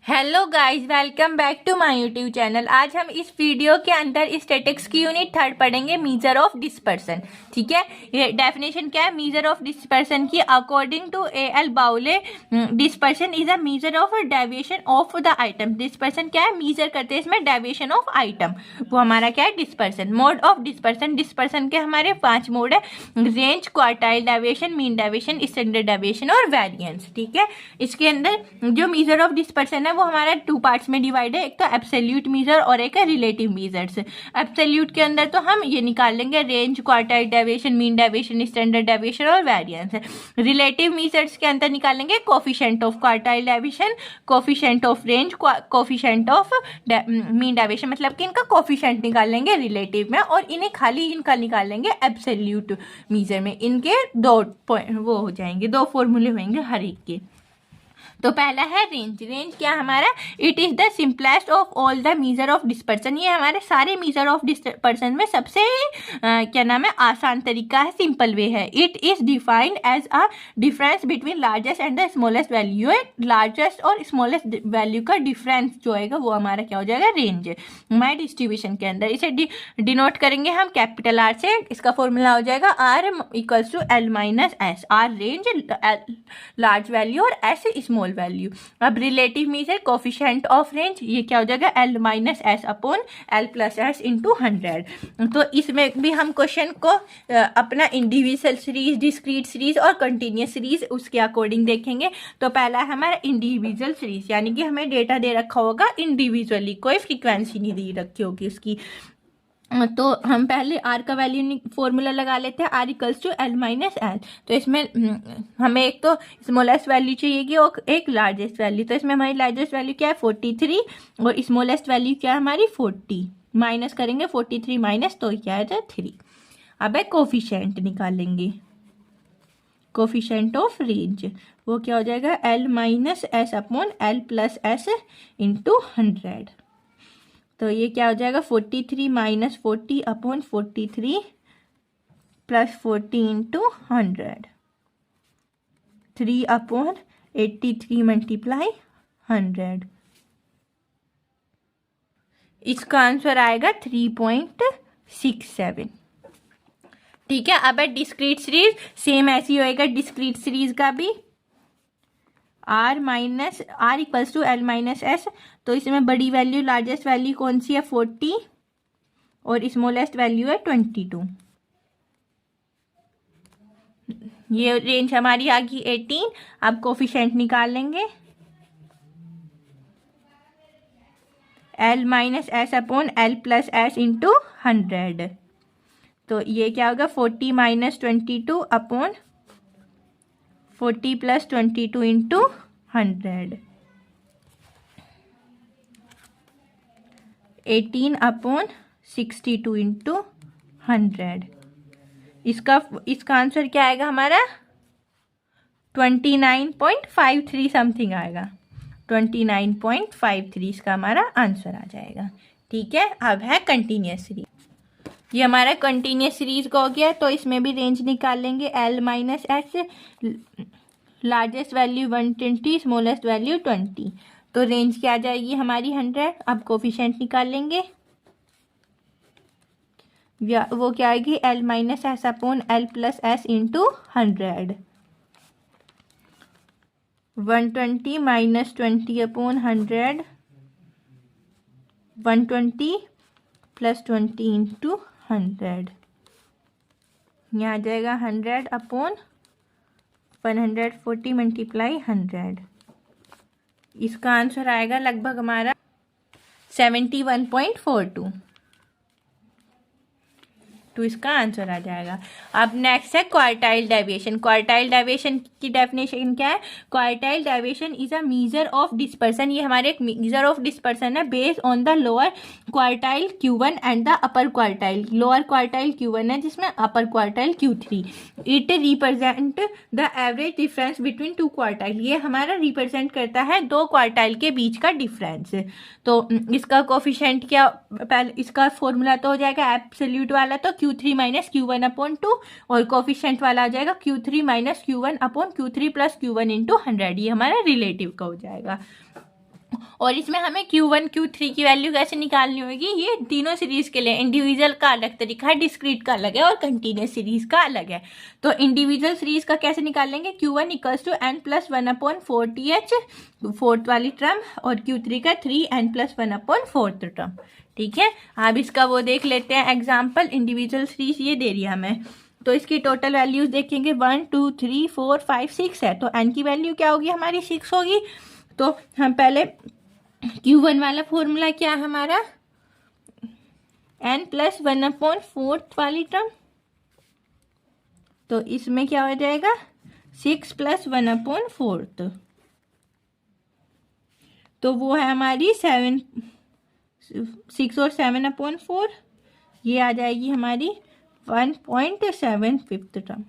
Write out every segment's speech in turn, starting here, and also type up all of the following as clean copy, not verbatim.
Hello guys, welcome back to my YouTube channel. आज हम इस वीडियो के अंदर स्टैटिक्स की यूनिट 3 पढ़ेंगे, मीजर ऑफ डिस्पर्सन। ठीक है, ये डेफिनेशन क्या है मीजर ऑफ डिस्पर्सन की? According to A L. Bowley, dispersion is a measure of deviation of the item. Dispersion क्या है? मीजर करते हैं इसमें डेविएशन ऑफ आइटम, वो हमारा क्या है? Dispersion. Mode of dispersion, dispersion के हमारे 5 मोड है: range, quartile deviation, mean deviation, standard deviation और वेरिएंस। ठीक है, इसके अंदर जो मीजर ऑफ डिस्पर्सन है वो हमारा 2 पार्ट्स में डिवाइड है, एक तो एब्सोल्यूट मीजर और एक है रिलेटिव मीजर्स। एब्सोल्यूट के अंदर तो हम ये निकाल लेंगे range, quartile deviation, mean deviation, standard deviation और वेरिएंस। रिलेटिव मीजर्स के अंदर निकालेंगे coefficient of quartile deviation, coefficient of range, coefficient of mean deviation, मतलब कि इनका कोफिशिएंट निकाल लेंगे रिलेटिव में, और इन्हें खाली इनका निकाल लेंगे एब्सोल्यूट मीजर में। इनके 2 वो हो जाएंगे, 2 फॉर्मूले होंगे हर एक के। तो पहला है रेंज। रेंज क्या हमारा? It is the simplest of all the measure of dispersion. ये हमारे सारे मीजर ऑफ डिस्पर्सन में सबसे क्या नाम है? आसान तरीका है, सिंपल वे है। It is defined as a difference between largest and the smallest value. Largest और स्मॉलेस्ट वैल्यू का डिफरेंस जो आएगा वो हमारा क्या हो जाएगा? रेंज। माई डिस्ट्रीब्यूशन के अंदर इसे डिनोट करेंगे हम कैपिटल आर से। इसका फॉर्मूला हो जाएगा R equals to L minus S. R range, large value और एस स्मॉल वैल्यू। अब relative measure coefficient of range, ये क्या हो जाएगा? L minus S upon L plus S into 100। तो इसमें भी हम क्वेश्चन को अपना इंडिविजुअल सीरीज, डिस्क्रीट सीरीज और कंटिन्यूस सीरीज उसके अकॉर्डिंग देखेंगे। तो पहला है हमारा इंडिविजुअल सीरीज, यानी कि हमें डेटा दे रखा होगा इंडिविजुअली, कोई फ्रीक्वेंसी नहीं दी रखी होगी उसकी। तो हम पहले आर का वैल्यू फॉर्मूला लगा लेते हैं, R equals to L minus L. तो इसमें हमें एक तो स्मॉलेस्ट वैल्यू चाहिएगी और एक लार्जेस्ट वैल्यू। तो इसमें हमारी लार्जेस्ट वैल्यू क्या है? 43, और स्मॉलेस्ट वैल्यू क्या है हमारी? 40। माइनस करेंगे 43 माइनस, तो क्या है? 3। अब एक कोफिशिएंट निकालेंगे, कोफिशिएंट ऑफ रेंज, वो क्या हो जाएगा? L minus S upon L plus S into 100। तो ये क्या हो जाएगा? 43 minus 40 upon 43 plus 40 into 100। 3 upon 83 multiply 100। इसका आंसर आएगा 3.67। ठीक है, अब है डिस्क्रीट सीरीज, सेम ऐसी होएगा डिस्क्रीट सीरीज का भी। R minus R equals to L minus S. तो इसमें बड़ी वैल्यू, लार्जेस्ट वैल्यू कौन सी है? 40, और स्मॉलेस्ट वैल्यू है 22। ये रेंज हमारी आ गई 18। अब कोफिशिएंट निकाल लेंगे, L minus S upon L plus S into 100। तो ये क्या होगा? 40 minus 22 upon 40 plus 22 into 100। 18 upon 62 into 100। इसका आंसर क्या आएगा हमारा? 29.53 समथिंग आएगा। 29.53 इसका हमारा आंसर आ जाएगा। ठीक है, अब है कंटिन्यूस सीरीज। ये हमारा कंटिन्यूस सीरीज का हो गया। तो इसमें भी रेंज निकाल लेंगे, L minus S, largest value 120, smallest value 20। तो रेंज क्या आ जाएगी हमारी? 100। अब कोफिशिएंट निकाल लेंगे, वो क्या आएगी? L minus S upon L plus S into 100। 120 minus 20 upon 100, 120 plus 20 into 100। यहाँ आ जाएगा 100 अपॉन 140 मल्टीप्लाई 100। इसका आंसर आएगा लगभग हमारा 71.42। तो इसका आंसर आ जाएगा। अब नेक्स्ट है क्वार्टाइल डेविएशन। क्वार्टाइल डेविएशन की डेफिनेशन क्या है? Quartile deviation is a measure of dispersion. ये हमारे एक मीजर ऑफ डिस्पर्सन है based on the lower quartile Q1 and the upper quartile. Lower quartile Q1 है जिसमें upper quartile Q3। It represent the average difference between 2 quartile. ये हमारा represent करता है 2 क्वार्टाइल के बीच का डिफरेंस। तो इसका कोफिशिएंट क्या? पहले इसका फॉर्मूला तो हो जाएगा एब्सोल्यूट वाला तो Q3 माइनस Q1 अपॉन 2, और कोफिशिएंट वाला आ जाएगा Q3 minus Q1 upon Q3 plus Q1 into 100। ये हमारा रिलेटिव का हो जाएगा। और इसमें हमें Q1 Q3 की वैल्यू कैसे निकालनी होगी, ये तीनों सीरीज के लिए इंडिविजुअल का अलग तरीका है, डिस्क्रीट का अलग है और कंटिन्यूस सीरीज का अलग है। तो इंडिविजुअल सीरीज का कैसे निकाल लेंगे, Q1 equals to n+1/4th fourth वाली टर्म और Q3 का 3n+1/4th टर्म। ठीक है, अब इसका वो देख लेते हैं एग्जाम्पल। इंडिविजुअल सीरीज ये दे रही है हमें, तो इसकी टोटल वैल्यूज देखेंगे 1 2 3 4 5 6 है, तो n की वैल्यू क्या होगी हमारी 6 होगी। तो हम पहले Q1 वाला फॉर्मूला क्या है हमारा, n+1/4th वाली टर्म, तो इसमें क्या हो जाएगा 6 + 1/4th, तो वो है हमारी 7 6 और 7/4, ये आ जाएगी हमारी 1.75th टर्म,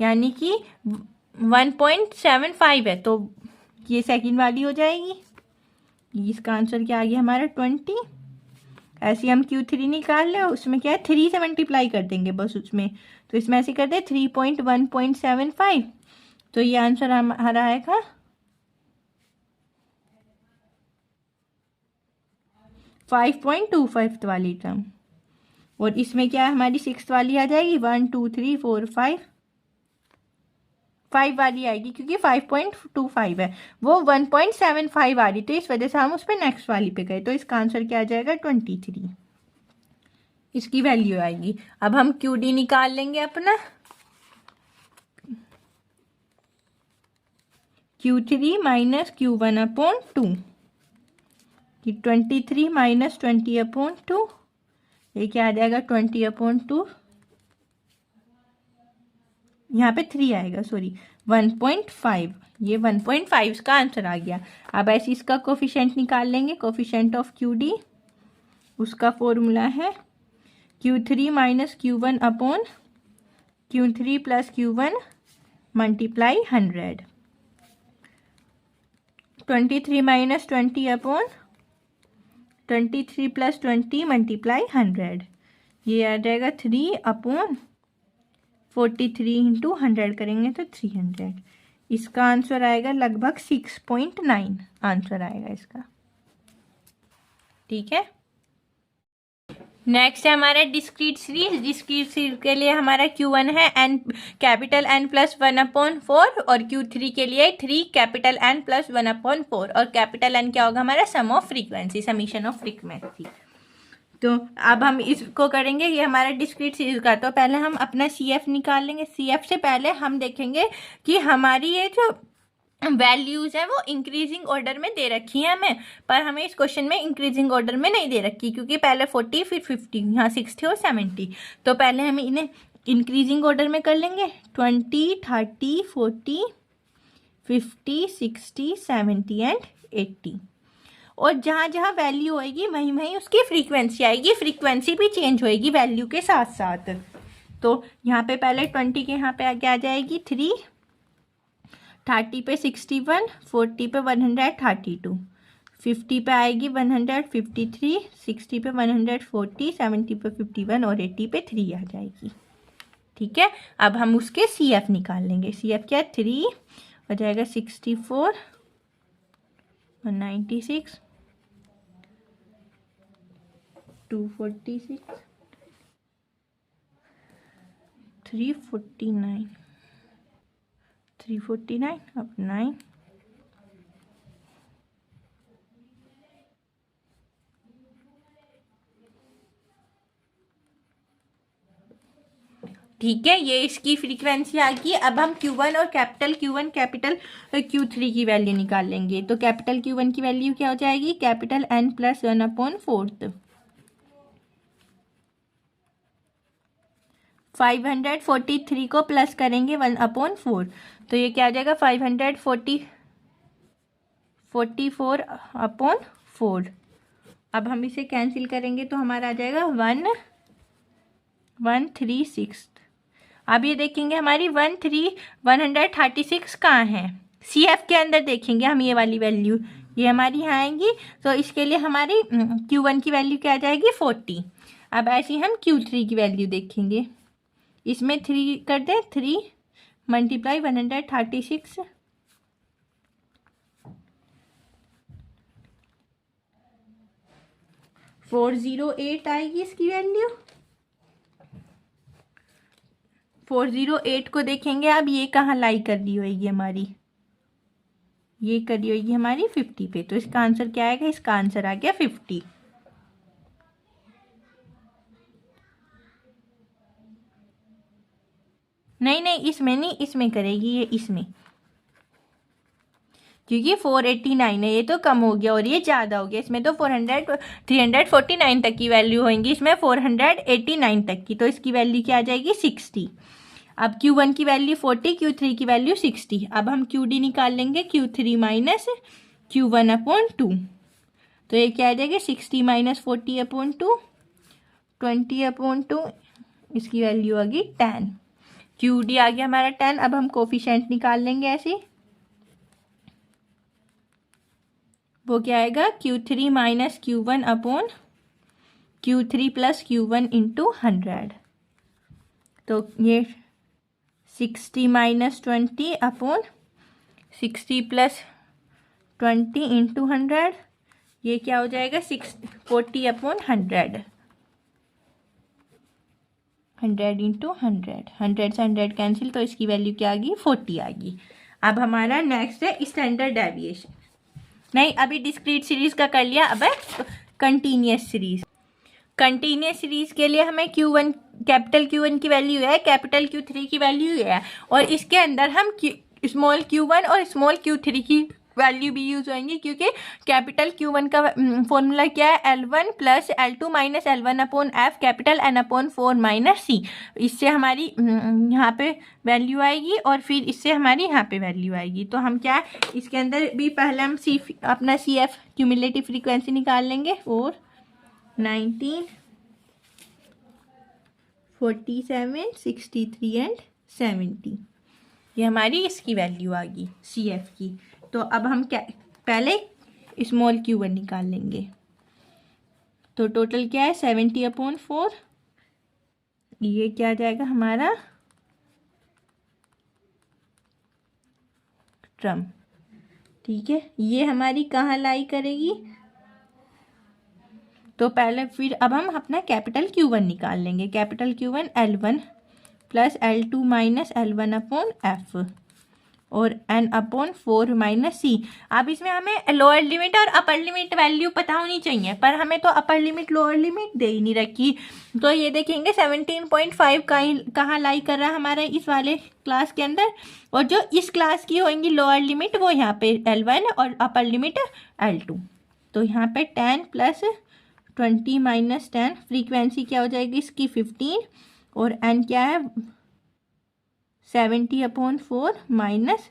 यानी कि 1.75 है, तो ये सेकंड वाली हो जाएगी। इसका आंसर क्या आ गया हमारा 20। ऐसे हम Q3 निकाल लें, उसमें क्या है 3 से मल्टीप्लाई कर देंगे बस उसमें, तो इसमें ऐसे कर दे 3.1.75, तो ये आंसर हमारा आएगा 5.25 वाली टर्म। और इसमें क्या है हमारी 6 वाली आ जाएगी 1 2 3 4 5 वाली आएगी, क्योंकि 5.25 है, वो 1.75 आ रही, तो इस वजह से हम उस पर नेक्स्ट वाली पे गए, तो इसका आंसर क्या आ जाएगा 23, इसकी वैल्यू आएगी। अब हम QD निकाल लेंगे अपना, Q3 - Q1/2, कि 23 - 20/2, ये क्या आ जाएगा 20/2, यहाँ पे 3 आएगा, सॉरी 1.5, ये 1.5 इसका आंसर आ गया। अब ऐसे इसका कोफिशिएंट निकाल लेंगे, कोफिशिएंट ऑफ QD, उसका फॉर्मूला है Q3 - Q1/Q3 + Q1 × 100, 23 - 20/23 + 20 × 100, ये आ जाएगा 3/43 × 100 करेंगे तो 300, इसका आंसर आएगा लगभग 6.9 आंसर आएगा इसका। ठीक है, नेक्स्ट है हमारा डिस्क्रीट सीरीज। डिस्क्रीट सीरीज के लिए हमारा Q1 है N+1/4 और Q3 के लिए 3N+1/4, और N क्या होगा हमारा sum of frequency, summation of frequency. तो अब हम इसको करेंगे, ये हमारा डिस्क्रीट सीरीज का, तो पहले हम अपना CF निकाल लेंगे। CF से पहले हम देखेंगे कि हमारी ये जो वैल्यूज है वो इंक्रीजिंग ऑर्डर में दे रखी है हमें, पर हमें इस क्वेश्चन में इंक्रीजिंग ऑर्डर में नहीं दे रखी, क्योंकि पहले 40 फिर 50, यहाँ 60 और 70, तो पहले हम इन्हें इंक्रीजिंग ऑर्डर में कर लेंगे 20 30 40 50 60 70 एंड 80, और जहाँ जहाँ वैल्यू होएगी वहीं वहीं उसकी फ्रीक्वेंसी आएगी, फ्रीक्वेंसी भी चेंज होएगी वैल्यू के साथ साथ। तो यहाँ पे पहले 20 के यहाँ पे आगे आ जाएगी 3, 30 पे 61, 40 पे 132, 50 पे आएगी 153, 60 पे 140, 70 पे 51 और 80 पे 3 आ जाएगी। ठीक है, अब हम उसके CF निकाल लेंगे। CF क्या है 3 हो जाएगा 64, 196, 246, 349, 349, अब 9, ठीक है, ये इसकी फ्रीक्वेंसी आ गई। अब हम Q1 और कैपिटल Q1 कैपिटल Q3 की वैल्यू निकाल लेंगे। तो कैपिटल Q1 की वैल्यू क्या हो जाएगी, कैपिटल N+1/4, 543 को प्लस करेंगे 1/4, तो ये क्या आ जाएगा 544/4। अब हम इसे कैंसिल करेंगे तो हमारा आ जाएगा 136। अब ये देखेंगे हमारी 136 कहाँ है, CF के अंदर देखेंगे हम ये वाली वैल्यू, ये हमारी यहाँ आएंगी, तो इसके लिए हमारी Q1 की वैल्यू क्या आ जाएगी 40। अब ऐसे ही हम Q3 की वैल्यू देखेंगे, इसमें 3 कर दें, 3 मल्टीप्लाई 136 408 आएगी इसकी वैल्यू। 408 को देखेंगे अब ये कहाँ लाई कर दी होगी हमारी, ये करी होगी हमारी 50 पे, तो इसका आंसर क्या आएगा, इसका आंसर आ गया 50। नहीं नहीं इसमें नहीं, इसमें करेगी ये, इसमें, क्योंकि 489 है, ये तो कम हो गया और ये ज़्यादा हो गया। इसमें तो 349 तक की वैल्यू होंगी, इसमें 489 तक की, तो इसकी वैल्यू क्या आ जाएगी 60। अब Q1 की वैल्यू 40, Q3 की वैल्यू 60। अब हम QD निकाल लेंगे, Q3 माइनस Q1 अपॉन 2, तो ये क्या आ जाएगा 60 माइनस 40 अपॉन 2, 20 अपॉन 2, इसकी वैल्यू आ गई 10। QD आ गया हमारा 10। अब हम कोफिशिएंट निकाल लेंगे ऐसे, वो क्या आएगा Q3 minus Q1 upon Q3 plus Q1 into 100, तो ये 60 माइनस 20 अपॉन 60 प्लस 20 इंटू 100, ये क्या हो जाएगा 40 अपॉन 100, 100 इंटू 100, 100 से 100 कैंसिल, तो इसकी वैल्यू क्या आ गई 40 आ गई। अब हमारा नेक्स्ट है स्टैंडर्ड डेविएशन, नहीं अभी डिस्क्रीट सीरीज का कर लिया, अब है कंटिन्यूस सीरीज। कंटिन्यूस सीरीज के लिए हमें Q1 कैपिटल Q1 की वैल्यू है, कैपिटल Q3 की वैल्यू है, और इसके अंदर हम स्मॉल Q1 और स्मॉल Q3 की वैल्यू भी यूज होंगी, क्योंकि कैपिटल Q1 का फॉर्मूला क्या है L1 plus L2 minus L1 upon F capital N upon 4 minus C। इससे हमारी यहाँ पे वैल्यू आएगी और फिर इससे हमारी यहाँ पे वैल्यू आएगी। तो हम क्या इसके अंदर भी पहले हम अपना CF क्यूमुलेटिव फ्रीक्वेंसी निकाल लेंगे, 4 19 47 63 एंड 70, ये हमारी इसकी वैल्यू आ गई CF की। तो अब हम क्या पहले स्मॉल Q1 निकाल लेंगे, तो टोटल क्या है 70 अपॉन 4, ये क्या आ जाएगा हमारा ट्रम, ठीक है। ये हमारी कहाँ लाई करेगी, तो पहले फिर अब हम अपना कैपिटल Q1 निकाल लेंगे, capital Q1 L1 plus L2 minus L1 upon F और N अपॉन 4 माइनस C। अब इसमें हमें लोअर लिमिट और अपर लिमिट वैल्यू पता होनी चाहिए, पर हमें तो अपर लिमिट लोअर लिमिट दे ही नहीं रखी। तो ये देखेंगे 17.5 कहाँ लाई कर रहा है हमारा इस वाले क्लास के अंदर, और जो इस क्लास की होंगी लोअर लिमिट वो यहाँ पे L1 और अपर लिमिट L2। तो यहाँ पे 10 प्लस 20 माइनस 10, फ्रीक्वेंसी क्या हो जाएगी इसकी 15, और N क्या है 70 अपॉन 4 माइनस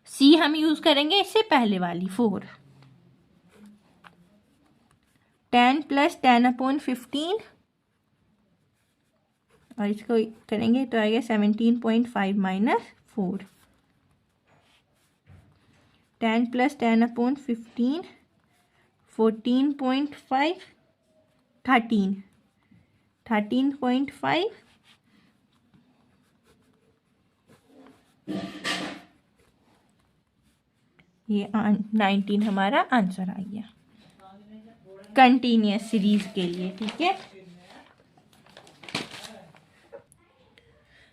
C हम यूज करेंगे इससे पहले वाली 4, 10 प्लस 10 अपॉन 15, और इसको करेंगे तो आएगा 17.5 माइनस 4, 10 प्लस 10 अपॉन 15 14.5 13.5, ये 19 हमारा आंसर आ गया कंटिन्यूस सीरीज के लिए, ठीक है।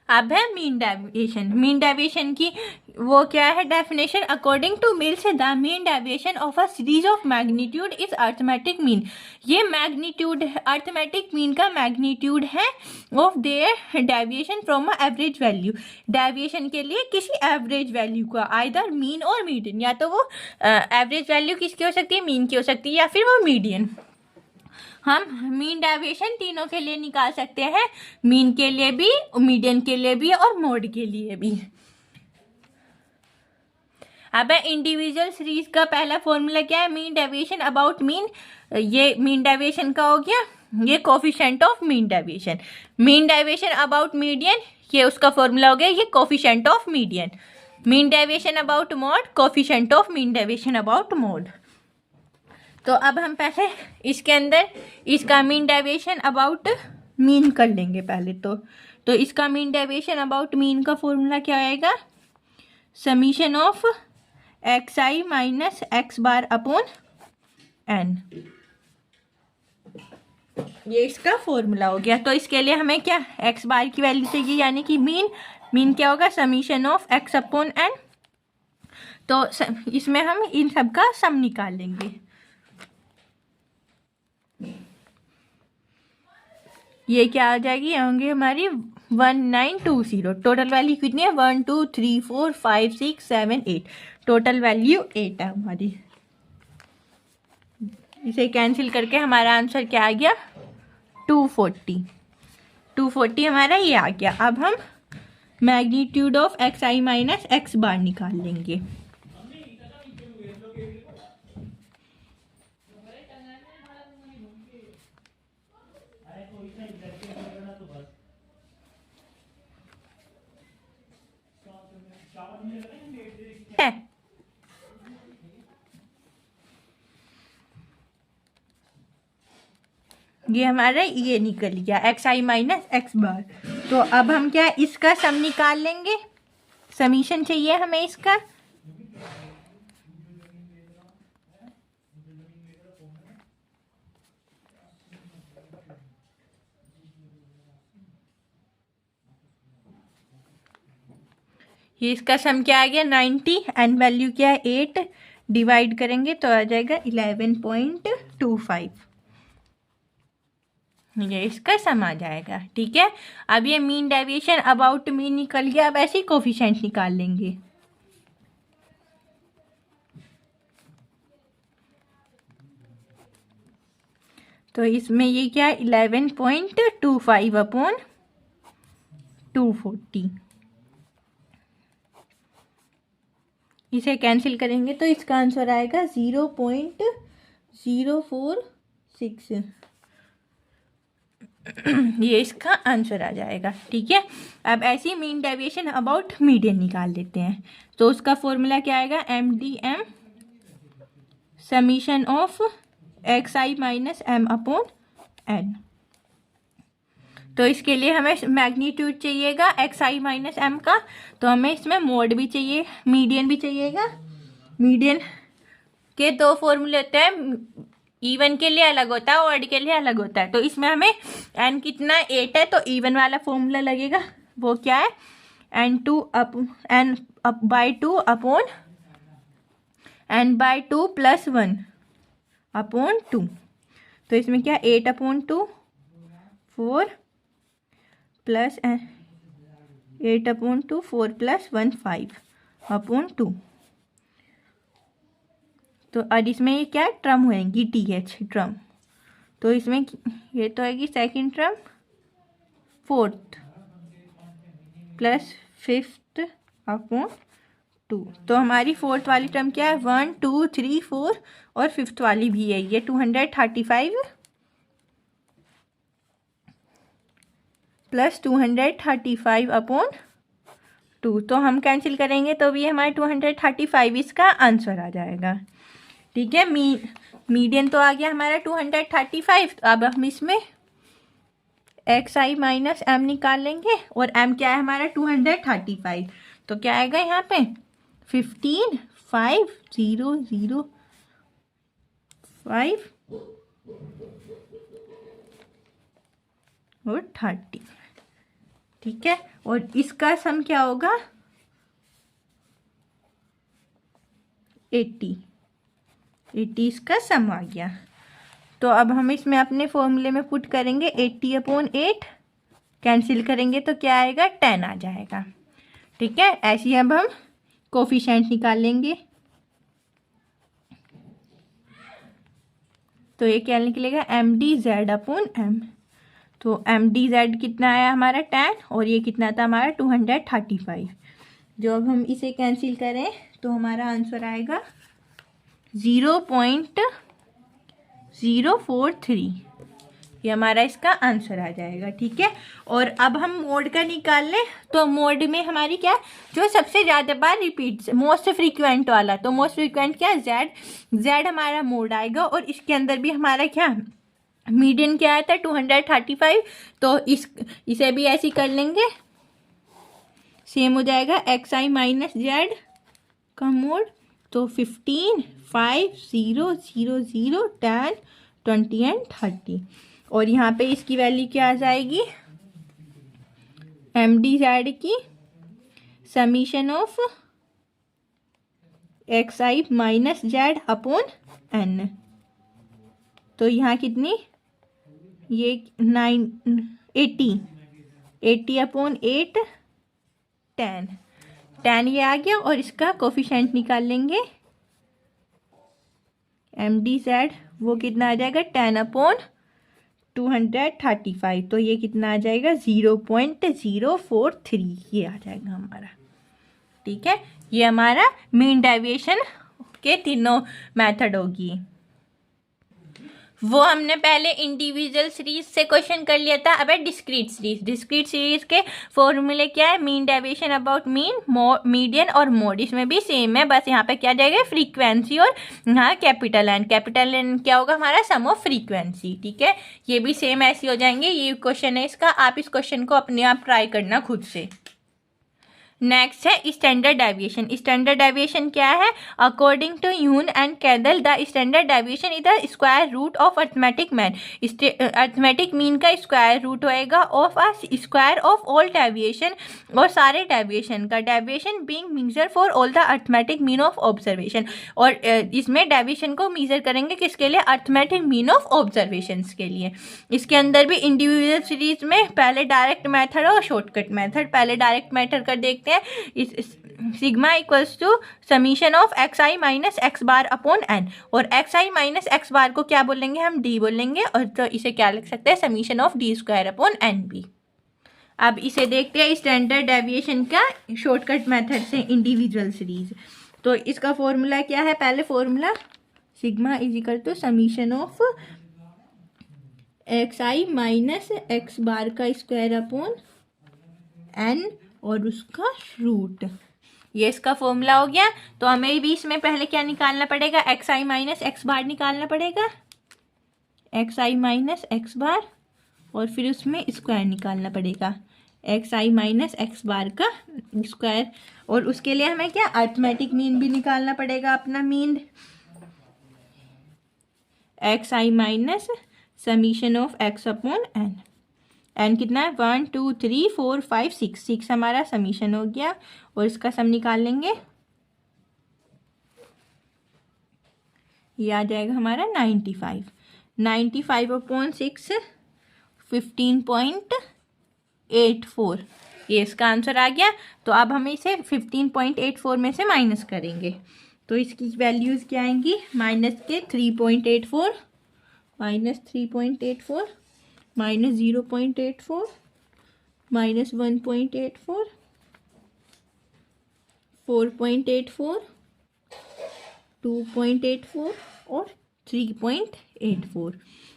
अब है मीन डेविएशन। मीन डेविएशन की वो क्या है definition, according to Mills the mean deviation of a series of magnitude is arithmetic mean. ये मैग्नीट्यूड अर्थमेटिक मीन का मैग्नीट्यूड है of their deviation from a average value. Deviation के लिए किसी एवरेज वैल्यू का, आइदर मीन और median, या तो वो एवरेज वैल्यू किसकी हो सकती है, मीन की हो सकती है, या फिर वो मीडियन। हम मीन डेविएशन तीनों के लिए निकाल सकते हैं, मीन के लिए भी, मीडियन के लिए भी और मोड के लिए भी। अब इंडिविजुअल सीरीज का पहला फॉर्मूला क्या है, मीन डेविएशन अबाउट मीन। ये मीन डेविएशन का हो गया, ये coefficient of mean deviation. Mean deviation about median, ये उसका फॉर्मूला हो गया, ये coefficient of median. Mean deviation about mode, coefficient of mean deviation about mode. तो अब हम पहले इसके अंदर इसका मीन डेविएशन अबाउट मीन कर लेंगे पहले, तो तो इसका मीन डेविएशन अबाउट मीन का फॉर्मूला क्या आएगा, summation of x I minus x bar upon N, ये इसका फॉर्मूला हो गया। तो इसके लिए हमें क्या एक्स बार की वैल्यू चाहिए, यानी कि मीन क्या होगा, summation of X upon N. तो इसमें हम इन सब का सम निकाल लेंगे। ये क्या आ जाएगी, ये होंगे हमारी 1920। टोटल वैल्यू कितनी है, 1 2 3 4 5 6 7 8, टोटल वैल्यू 8 है हमारी। इसे कैंसिल करके हमारा आंसर क्या आ गया, 240 हमारा ये आ गया। अब हम magnitude of x I minus x bar निकाल लेंगे। ये हमारा ये निकल गया एक्स आई माइनस एक्स बार। तो अब हम क्या इसका सम निकाल लेंगे, समीशन चाहिए हमें इसका। ये इसका सम क्या आ गया 90, एन वैल्यू क्या है 8, डिवाइड करेंगे तो आ जाएगा 11.25, ये इसका सम आ जाएगा। ठीक है, अब ये मीन डेविएशन अबाउट मीन निकल गया। अब ऐसे ही कोफिशिएंट निकाल लेंगे। तो इसमें ये क्या है 11.25 अपॉन 240, इसे कैंसिल करेंगे तो इसका आंसर आएगा 0.046, ये इसका आंसर आ जाएगा। ठीक है, अब ऐसे ही मीन डेविएशन अबाउट मीडियन निकाल लेते हैं। तो उसका फॉर्मूला क्या आएगा, MDM summation of x I minus M upon N. तो इसके लिए हमें मैग्नीट्यूड चाहिएगा एक्स आई माइनस एम का, तो हमें इसमें मोड भी चाहिए, मीडियन भी चाहिएगा। मीडियन के दो फॉर्मूले होते हैं, इवन के लिए अलग होता है, ऑड के लिए अलग होता है। तो इसमें हमें एन कितना 8 है, तो इवन वाला फॉर्मूला लगेगा, वो क्या है n2 by 2 upon n by 2 plus 1 upon 2। तो इसमें क्या 8 upon 2 4 plus 8 upon 2 4 plus 1 5 upon 2। तो और इसमें ये क्या टर्म होएगी TH टर्म, तो इसमें ये तो आएगी second term, fourth plus fifth upon 2। तो हमारी फोर्थ वाली टर्म क्या है 1 2 3 4 और फिफ्थ वाली भी है ये 235 प्लस 235 अपॉन 2। तो हम कैंसिल करेंगे तो भी हमारे 235 इसका आंसर आ जाएगा। ठीक है, मीडियन तो आ गया हमारा 235। तो अब हम इसमें एक्स आई माइनस एम निकाल लेंगे, और एम क्या है हमारा 235। तो क्या आएगा यहाँ पे 15 5 0 0 5 और 30। ठीक है, और इसका सम क्या होगा 80 इसका सम आ गया। तो अब हम इसमें अपने फॉर्मूले में पुट करेंगे 80 अपॉन 8, कैंसिल करेंगे तो क्या आएगा 10 आ जाएगा। ठीक है, ऐसे ही अब हम कोफिशिएंट निकाल लेंगे। तो ये क्या निकलेगा MDZ अपॉन M। तो MDZ कितना आया हमारा 10, और ये कितना था हमारा 235। जो अब हम इसे कैंसिल करें तो हमारा आंसर आएगा 0.043, ये हमारा इसका आंसर आ जाएगा। ठीक है, और अब हम मोड का निकाल लें। तो मोड में हमारी क्या जो सबसे ज़्यादा बार रिपीट, मोस्ट फ्रीक्वेंट वाला, तो मोस्ट फ्रीक्वेंट क्या Z हमारा मोड आएगा, और इसके अंदर भी हमारा क्या मीडियन क्या आया था 235, तो इसे भी ऐसे ही कर लेंगे, सेम हो जाएगा एक्स आई माइनस जेड का मोड, तो 15, 5, 0, 0, 0, 10, 20 एंड 30। और यहाँ पे इसकी वैल्यू क्या आ जाएगी, एम डी जेड की summation of x I minus Z upon N. तो यहाँ कितनी, ये 80 अपॉन 8, 10 ये आ गया। और इसका कोफिशेंट निकाल लेंगे, एम डी जेड वो कितना आ जाएगा 10 अपॉन 235, तो ये कितना आ जाएगा 0.043 ये आ जाएगा हमारा। ठीक है, ये हमारा मीन डेविएशन के तीनों मेथड होगी। वो हमने पहले इंडिविजुअल सीरीज से क्वेश्चन कर लिया था। अब है डिस्क्रीट सीरीज। डिस्क्रीट सीरीज के फॉर्मूले क्या है, mean deviation about mean, median और मोड। इसमें भी सेम है, बस यहाँ पे क्या जाएगा फ्रीक्वेंसी, और यहाँ कैपिटल एन क्या होगा हमारा सम ऑफ फ्रीक्वेंसी। ठीक है, ये भी सेम ऐसे हो जाएंगे। ये क्वेश्चन है इसका, आप इस क्वेश्चन को अपने आप ट्राई करना खुद से। नेक्स्ट है स्टैंडर्ड डेविएशन। स्टैंडर्ड डेविएशन क्या है, according to Yule and Kendall the standard deviation is the square root of arithmetic mean. Arithmetic mean का स्क्वायर रूट होएगा of a square of all deviation, और सारे डेविएशन का, deviation being measure for all the arithmetic mean of observation. और इसमें deviation को major करेंगे किसके लिए, अर्थमेटिक मीन ऑफ ऑब्जर्वेशन के लिए। इसके अंदर भी इंडिविजुअल सीरीज में पहले डायरेक्ट मेथड और शॉर्टकट मेथड। पहले डायरेक्ट मेथड कर देखते हैं। Sigma equals to summation of x I minus x bar upon N, और एक्स आई माइनस एक्स बार को क्या बोलेंगे हम, डी बोलेंगे, और तो इसे क्या लिख सकते हैं, summation of D square upon n b. अब इसे देखते हैं स्टैंडर्ड डेविएशन का शॉर्टकट मेथड से इंडिविजुअल सीरीज। तो इसका फॉर्मूला क्या है, पहले formula sigma is equal to summation of x I minus x bar का स्क्वायर अपॉन एन और उसका रूट, ये इसका फॉर्मूला हो गया। तो हमें भी इसमें पहले क्या निकालना पड़ेगा, एक्स आई माइनस एक्स बार निकालना पड़ेगा, एक्स आई माइनस एक्स बार, और फिर उसमें स्क्वायर निकालना पड़ेगा, एक्स आई माइनस एक्स बार का स्क्वायर। और उसके लिए हमें क्या, अर्थमेटिक मीन भी निकालना पड़ेगा, अपना mean X I minus summation of X upon N. N कितना है, 1, 2, 3, 4, 5, 6 हमारा समीशन हो गया। और इसका सम निकाल लेंगे, ये आ जाएगा हमारा 95 अपॉन 6, 15.84, ये इसका आंसर आ गया। तो अब हम इसे 15.84 में से माइनस करेंगे, तो इसकी वैल्यूज़ क्या आएंगी, माइनस के 3.84, माइनस 3.84, माइनस 0.84, माइनस 1.84, 4.84, 2.84 और 3.84।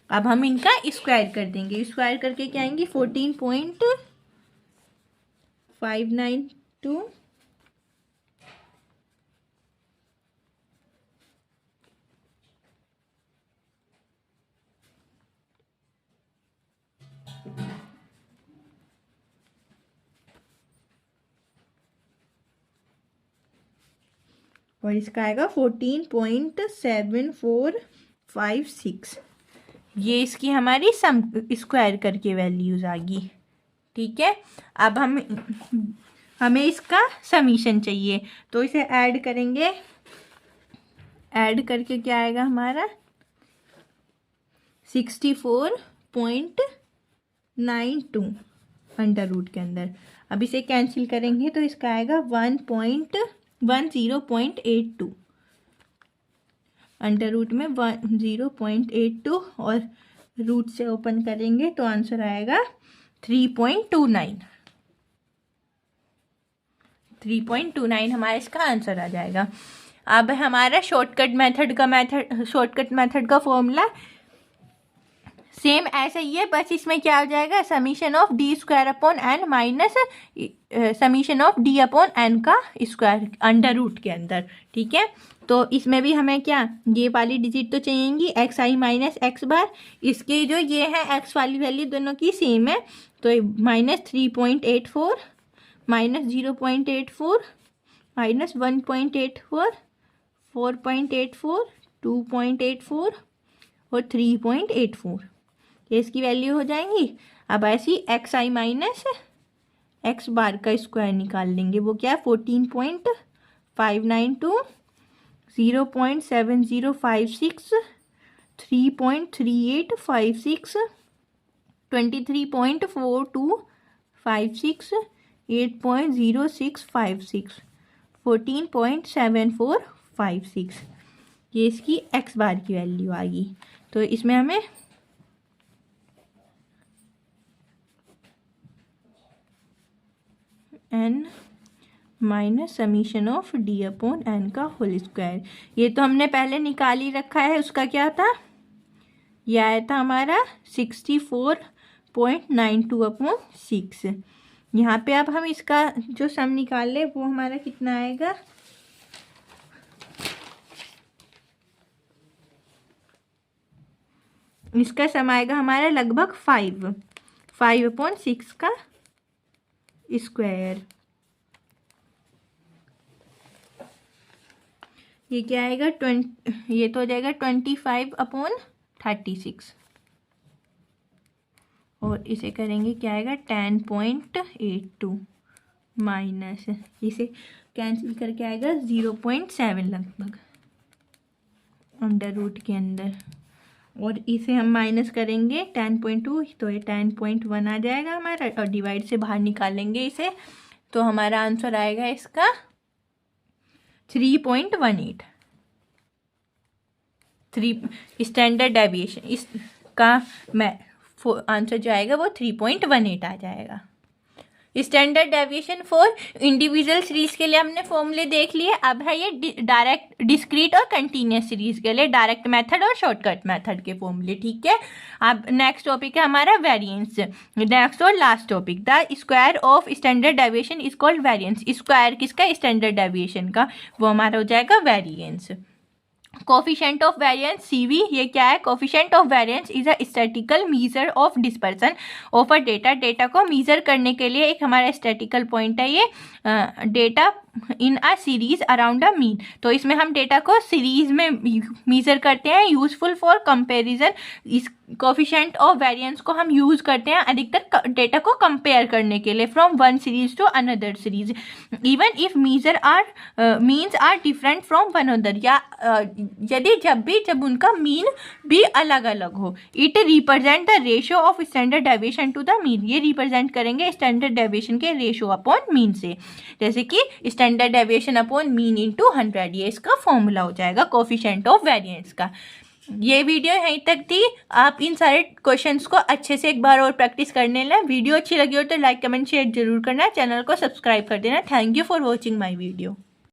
अब हम इनका स्क्वायर कर देंगे, स्क्वायर करके क्या आएंगे 14.592, और इसका आएगा 14.7456। ये इसकी हमारी सम स्क्वायर करके वैल्यूज आ गई। ठीक है, अब हमें इसका समीशन चाहिए, तो इसे ऐड करेंगे, ऐड करके क्या आएगा हमारा 64.92 अंडर रूट के अंदर। अब इसे कैंसिल करेंगे तो इसका आएगा 10.82 अंडर रूट में 10.82, और रूट से ओपन करेंगे तो आंसर आएगा 3.29 हमारा इसका आंसर आ जाएगा। अब हमारा शॉर्टकट मेथड का फॉर्मूला सेम ऐसा ही है, बस इसमें क्या हो जाएगा, summation of D square upon N minus summation of D upon N का स्क्वायर अंडर रूट के अंदर। ठीक है, तो इसमें भी हमें क्या, ये वाली डिजिट तो चाहिएगी, एक्स आई माइनस एक्स बार, इसके जो ये है एक्स वाली वैल्यू दोनों की सेम है, तो माइनस 3.84 माइनस 0.84 माइनस 1.84 4.84 2.84 और 3.84, ये इसकी वैल्यू हो जाएंगी। अब ऐसी एक्स आई माइनस एक्स बार का स्क्वायर निकाल लेंगे, वो क्या है 14.592 0.7056 3.3856 23.4256 8.0656 14.7456, ये इसकी एक्स बार की वैल्यू आ गई। तो इसमें हमें N minus summation of D upon N का होल स्क्वायर, ये तो हमने पहले निकाल ही रखा है, उसका क्या था, यह आया था हमारा 64.92 अपॉन 6। यहाँ पे अब हम इसका जो सम निकाल ले वो हमारा कितना आएगा, इसका सम आएगा हमारा लगभग 5/6 का स्क्वायर। ये क्या आएगा, ये तो हो जाएगा 25/36 और इसे करेंगे क्या आएगा 10.82 माइनस, इसे कैंसिल करके आएगा 0.7 लगभग अंडर रूट के अंदर, और इसे हम माइनस करेंगे 10.2 तो ये 10.1 आ जाएगा हमारा, और डिवाइड से बाहर निकालेंगे इसे, तो हमारा आंसर आएगा इसका 3.18। स्टैंडर्ड डेविएशन इसका आंसर जो आएगा वो 3.18 आ जाएगा। Standard deviation for individual series के लिए हमने फॉर्मूले देख लिए। अब है ये डायरेक्ट, डिस्क्रीट और कंटिन्यूस सीरीज के लिए डायरेक्ट मेथड और शॉर्टकट मेथड के फॉर्मूले। ठीक है, अब नेक्स्ट टॉपिक है हमारा वेरिएंस, नेक्स्ट और last topic, the square of standard deviation is called variance. Square किसका, स्टैंडर्ड डेविएशन का, वो हमारा हो जाएगा variance. Coefficient of variance CV, ये क्या है, coefficient of variance is a statistical measure of dispersion of a data. Data को मीजर करने के लिए एक हमारा स्टैटिकल पॉइंट है ये data in a series around a mean. तो इसमें हम डेटा को सीरीज में मीजर करते हैं, यूजफुल फॉर कंपैरिजन। इस कोफिशिएंट ऑफ वेरिएंस को हम यूज करते हैं अधिकतर डेटा को कंपेयर करने के लिए from one series to another series, even if means are different from one another, या जब उनका मीन भी अलग अलग हो। It represent the ratio of standard deviation to the mean, ये रिप्रेजेंट करेंगे स्टैंडर्ड डेविएशन के रेशियो अपॉन मीन से, जैसे कि standard deviation upon mean into 100, ये इसका फॉर्मूला हो जाएगा कोफिशिएंट ऑफ वेरिएंस का। ये वीडियो यहीं तक थी, आप इन सारे क्वेश्चंस को अच्छे से एक बार और प्रैक्टिस करने लें। वीडियो अच्छी लगी हो तो लाइक कमेंट शेयर जरूर करना, चैनल को सब्सक्राइब कर देना। Thank you for watching my video.